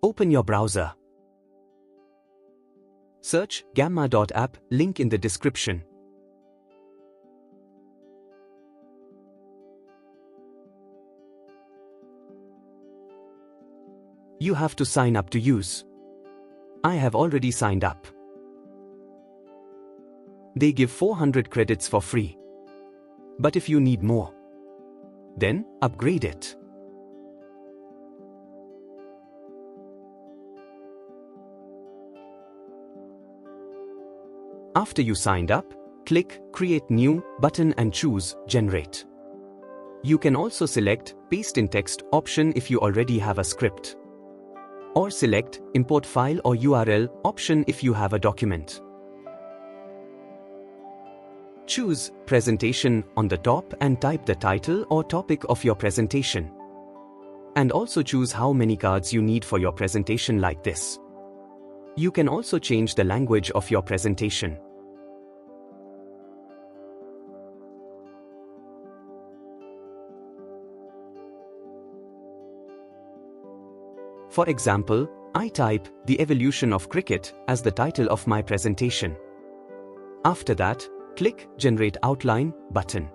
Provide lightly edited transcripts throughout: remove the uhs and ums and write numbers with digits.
Open your browser. Search gamma.app, link in the description. You have to sign up to use. I have already signed up. They give 400 credits for free. But if you need more, then upgrade it. After you signed up, click Create New button and choose Generate. You can also select Paste in Text option if you already have a script. Or select Import File or URL option if you have a document. Choose Presentation on the top and type the title or topic of your presentation. And also choose how many cards you need for your presentation like this. You can also change the language of your presentation. For example, I type The Evolution of Cricket as the title of my presentation. After that, click Generate Outline button.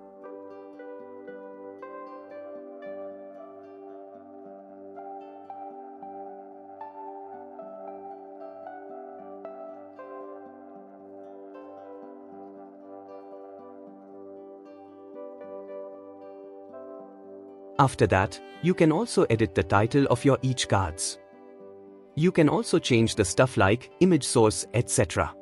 After that, you can also edit the title of your each cards. You can also change the stuff like image source, etc.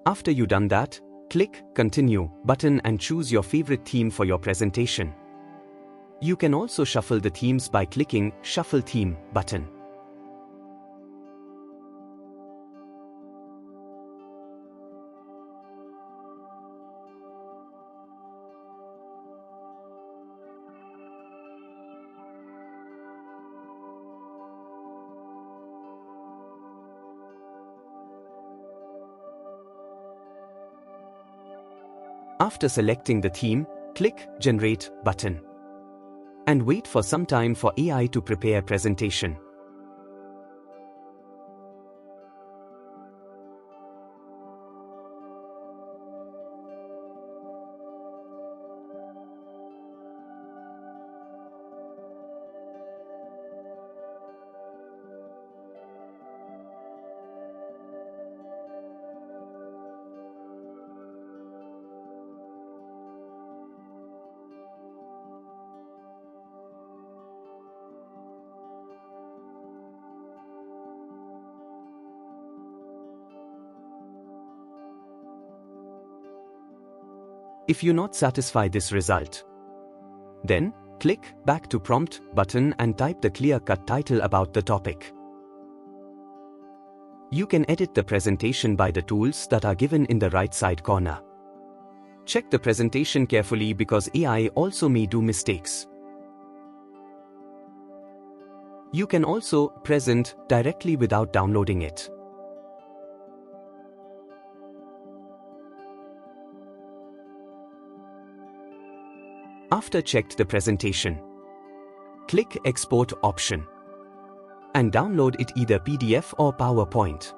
After you done that, click Continue button and choose your favorite theme for your presentation. You can also shuffle the themes by clicking Shuffle Theme button. After selecting the theme, click Generate button. And wait for some time for AI to prepare presentation. If you're not satisfied this result, then click Back to Prompt button and type the clear-cut title about the topic. You can edit the presentation by the tools that are given in the right side corner. Check the presentation carefully because AI also may do mistakes. You can also present directly without downloading it. After checked the presentation, click Export option and download it either PDF or PowerPoint.